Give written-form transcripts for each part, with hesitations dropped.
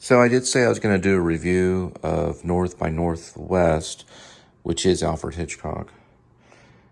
So I did say I was going to do a review of North by Northwest, which is Alfred Hitchcock.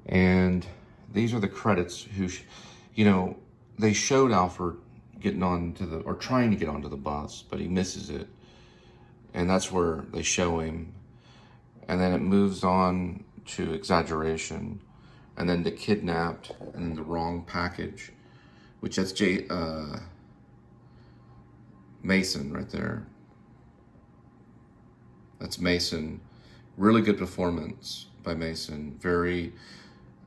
And these are the credits they showed Alfred getting onto or trying to get onto the bus, but he misses it. And that's where they show him. And then it moves on to exaggeration, and then to kidnapped, and then the wrong package, which that's Mason right there. That's Mason. Really good performance by Mason. Very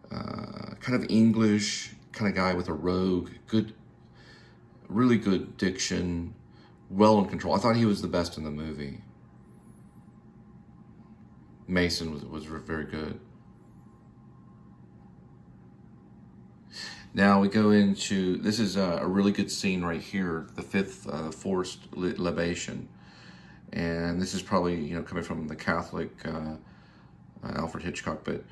kind of English kind of guy with a rogue, really good diction, well in control. I thought he was the best in the movie. Mason was very good. Now we go into, this is a really good scene right here, the fifth forced libation. And this is probably, coming from the Catholic Alfred Hitchcock, but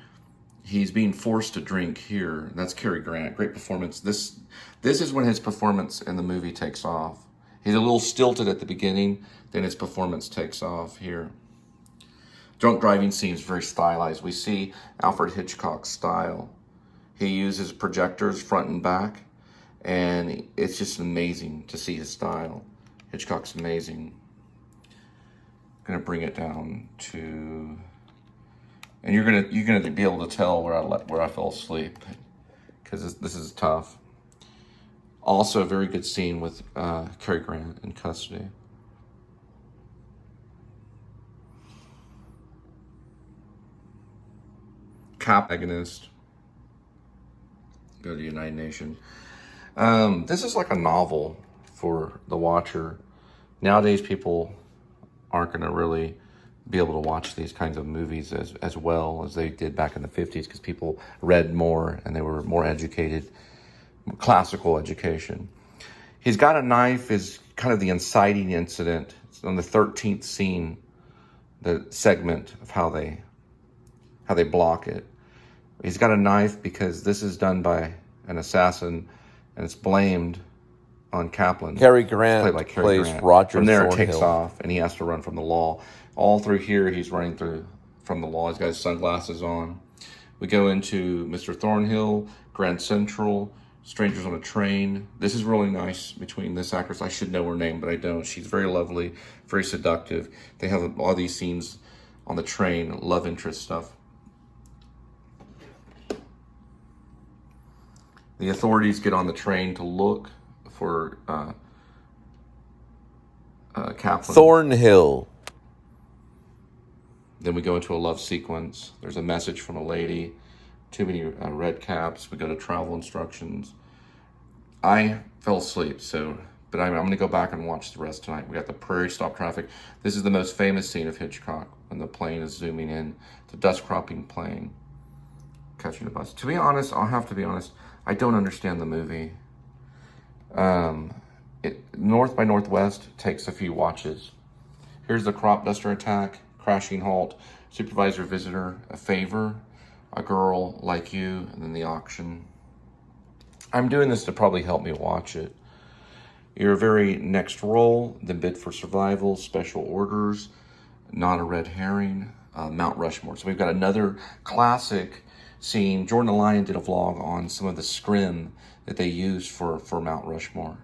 he's being forced to drink here. That's Cary Grant, great performance. This is when his performance in the movie takes off. He's a little stilted at the beginning, then his performance takes off here. Drunk driving scene is very stylized. We see Alfred Hitchcock's style. He uses projectors front and back, and it's just amazing to see his style. Hitchcock's amazing. I'm gonna bring it down to, and you're gonna be able to tell where I fell asleep, because this is tough. Also, a very good scene with Cary Grant in custody. Cop agonist. Go to the United Nations. This is like a novel for the watcher. Nowadays, people aren't going to really be able to watch these kinds of movies as well as they did back in the 50s, because people read more and they were more educated, classical education. He's got a knife is kind of the inciting incident. It's on the 13th scene, the segment of how they block it. He's got a knife because this is done by an assassin, and it's blamed on Kaplan. Cary Grant played by Cary plays Grant. Roger From there, Thornhill. it takes off, and he has to run from the law. All through here, he's running from the law. He's got his sunglasses on. We go into Mr. Thornhill, Grand Central, Strangers on a Train. This is really nice between this actress. I should know her name, but I don't. She's very lovely, very seductive. They have all these scenes on the train, love interest stuff. The authorities get on the train to look for Kaplan. Thornhill. Then we go into a love sequence. There's a message from a lady. Too many red caps. We go to travel instructions. I fell asleep, but I'm going to go back and watch the rest tonight. We got the prairie stop traffic. This is the most famous scene of Hitchcock, when the plane is zooming in. The dust cropping plane catching the bus. To be honest, I'll have to be honest, I don't understand the movie. North by Northwest takes a few watches. Here's the crop duster attack, crashing halt, supervisor visitor, a favor, a girl like you, and then the auction. I'm doing this to probably help me watch it. Your very next role, the bid for survival, special orders, not a red herring, Mount Rushmore. So we've got another classic scene. Jordan the Lion did a vlog on some of the scrim that they used for Mount Rushmore.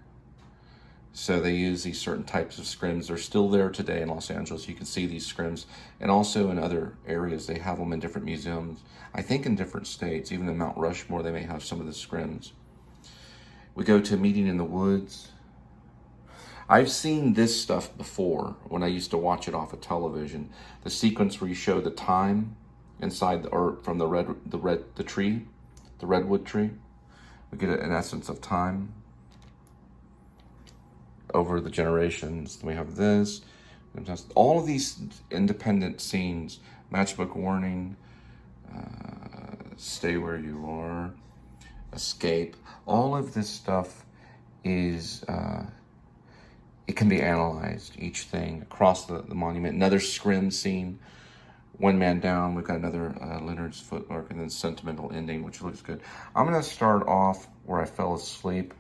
So they use these certain types of scrims. They're still there today in Los Angeles. You can see these scrims. And also in other areas, they have them in different museums. I think in different states, even in Mount Rushmore, they may have some of the scrims. We go to Meeting in the Woods. I've seen this stuff before when I used to watch it off of television. The sequence where you show the time inside from the redwood tree. We get an essence of time over the generations. Then we have this. All of these independent scenes, matchbook warning, stay where you are, escape. All of this stuff is, it can be analyzed, each thing, across the monument. Another scrim scene, one man down. We've got another Leonard's footwork, and then sentimental ending, which looks good. I'm going to start off where I fell asleep.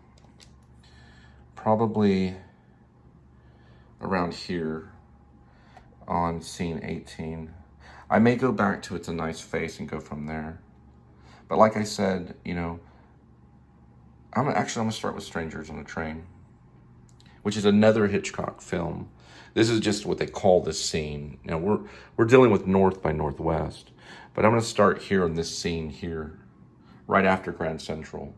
Probably around here on scene 18. I may go back to It's a Nice Face and go from there. But like I said, you know, I'm gonna start with Strangers on a Train, which is another Hitchcock film. This is just what they call this scene. You know, we're dealing with North by Northwest, but I'm gonna start here in this scene here, right after Grand Central,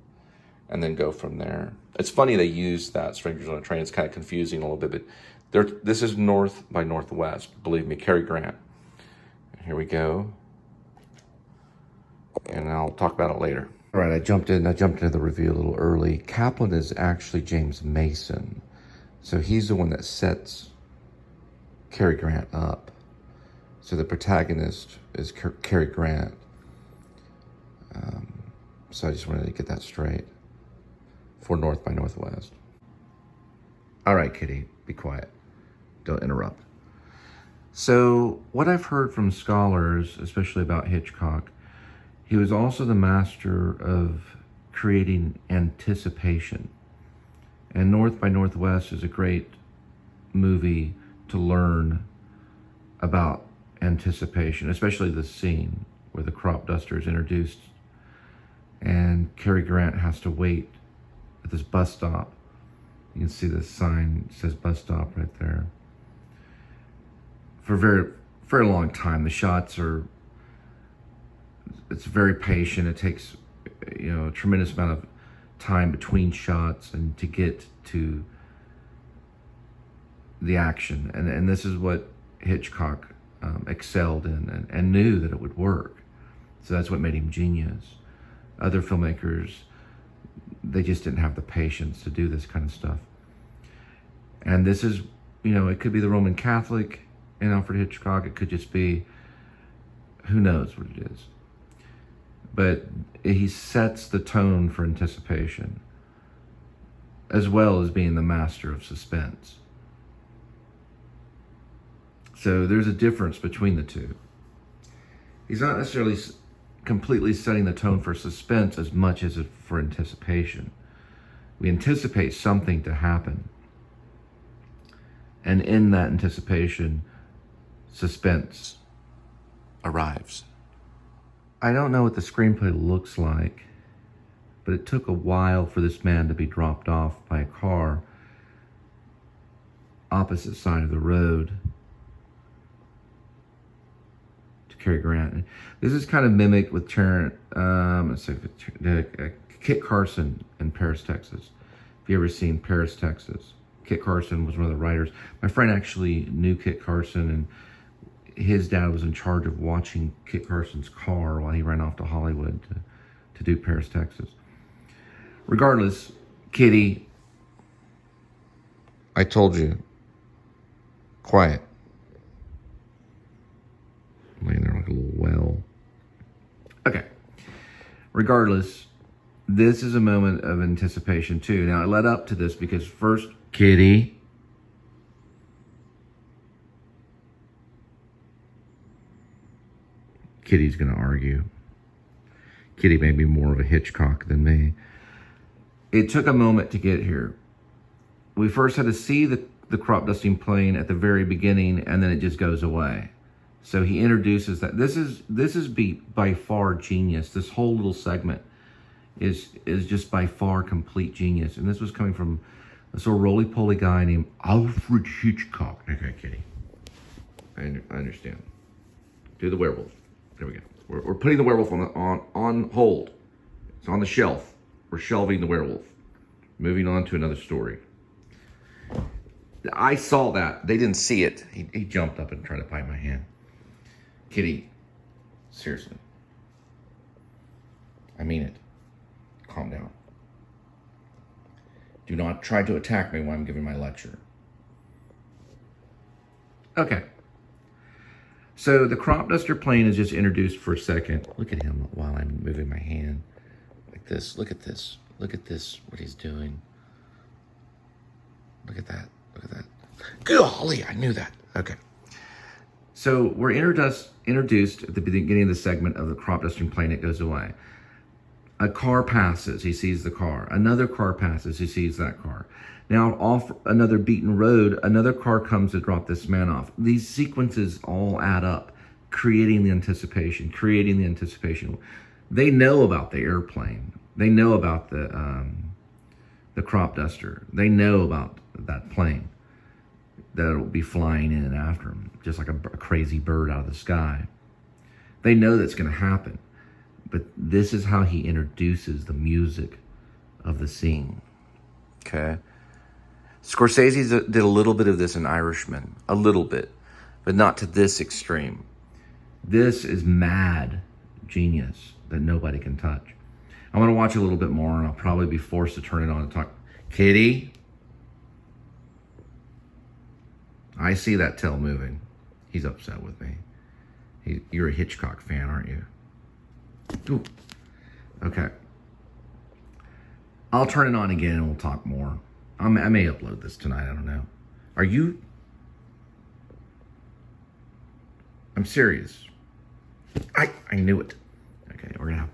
and then go from there. It's funny they use that, Strangers on a Train. It's kind of confusing a little bit, but this is North by Northwest. Believe me, Cary Grant. Here we go. And I'll talk about it later. All right, I jumped into the review a little early. Kaplan is actually James Mason. So he's the one that sets Cary Grant up. So the protagonist is Cary Grant. So I just wanted to get that straight for North by Northwest. All right, Kitty, be quiet. Don't interrupt. So what I've heard from scholars, especially about Hitchcock, he was also the master of creating anticipation. And North by Northwest is a great movie to learn about anticipation, especially the scene where the crop duster is introduced and Cary Grant has to wait at this bus stop. You can see the sign says bus stop right there. For a very, very long time, the shots are, it's very patient. It takes, you know, a tremendous amount of time between shots and to get to the action. And this is what Hitchcock excelled in and knew that it would work. So that's what made him genius. Other filmmakers, they just didn't have the patience to do this kind of stuff. And this is, you know, it could be the Roman Catholic in Alfred Hitchcock. It could just be, who knows what it is. But he sets the tone for anticipation, as well as being the master of suspense. So there's a difference between the two. He's not necessarily completely setting the tone for suspense as much as for anticipation. We anticipate something to happen. And in that anticipation, suspense arrives. I don't know what the screenplay looks like, but it took a while for this man to be dropped off by a car opposite side of the road to Cary Grant. This is kind of mimicked with Kit Carson in Paris, Texas. If you ever seen Paris, Texas, Kit Carson was one of the writers. My friend actually knew Kit Carson, and his dad was in charge of watching Kit Carson's car while he ran off to Hollywood to do Paris, Texas. Regardless, Kitty, I told you, quiet. I'm laying there like a little well. Okay. Regardless, this is a moment of anticipation too. Now, I led up to this because first, Kitty, Kitty's going to argue. Kitty may be more of a Hitchcock than me. It took a moment to get here. We first had to see the crop dusting plane at the very beginning, and then it just goes away. So he introduces that. This is by far genius. This whole little segment is just by far complete genius. And this was coming from this little roly-poly guy named Alfred Hitchcock. Okay, Kitty. I understand. Do the werewolf. There we go. We're putting the werewolf on hold. It's on the shelf. We're shelving the werewolf. Moving on to another story. I saw that. They didn't see it. He jumped up and tried to bite my hand. Kitty, seriously. I mean it. Calm down. Do not try to attack me while I'm giving my lecture. Okay. So the crop duster plane is just introduced for a second. Look at him while I'm moving my hand like this. Look at this. Look at this, what he's doing. Look at that. Look at that. Golly, I knew that. Okay. So we're introduced at the beginning of the segment of the crop dusting plane. It goes away. A car passes, he sees the car. Another car passes, he sees that car. Now off another beaten road, another car comes to drop this man off. These sequences all add up, creating the anticipation. They know about the airplane. They know about the crop duster. They know about that plane that'll be flying in and after him, just like a crazy bird out of the sky. They know that's going to happen. But this is how he introduces the music of the scene. Okay. Scorsese did a little bit of this in Irishman. A little bit. But not to this extreme. This is mad genius that nobody can touch. I want to watch a little bit more, and I'll probably be forced to turn it on and talk. Kitty? I see that tail moving. He's upset with me. You're a Hitchcock fan, aren't you? Ooh. Okay. I'll turn it on again and we'll talk more. I may upload this tonight. I don't know. Are you? I'm serious. I knew it. Okay, we're gonna have...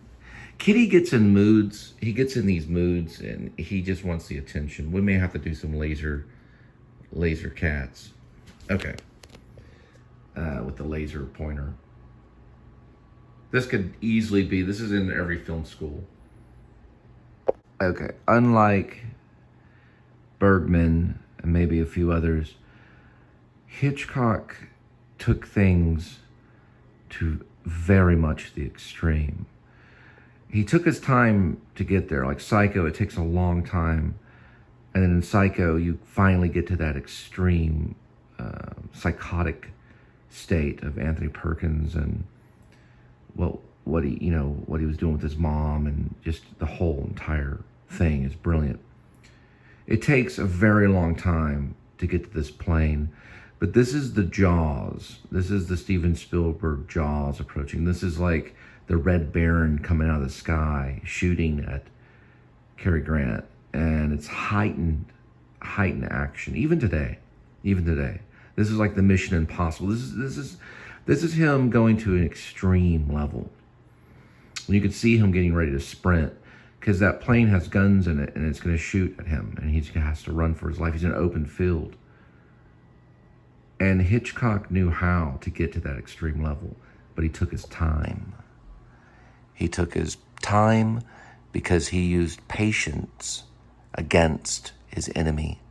Kitty gets in moods. He gets in these moods and he just wants the attention. We may have to do some laser cats. Okay. With the laser pointer. This could easily be, this is in every film school. Okay, unlike Bergman and maybe a few others, Hitchcock took things to very much the extreme. He took his time to get there. Like Psycho, it takes a long time. And then in Psycho, you finally get to that extreme psychotic state of Anthony Perkins and what he was doing with his mom, and just the whole entire thing is brilliant. It takes a very long time to get to this plane, but this is the Jaws. This is the Steven Spielberg Jaws approaching. This is like the Red Baron coming out of the sky, shooting at Cary Grant, and it's heightened action. Even today, this is like the Mission Impossible. This is him going to an extreme level. You can see him getting ready to sprint because that plane has guns in it and it's going to shoot at him and he has to run for his life. He's in an open field. And Hitchcock knew how to get to that extreme level, but he took his time. He took his time because he used patience against his enemy.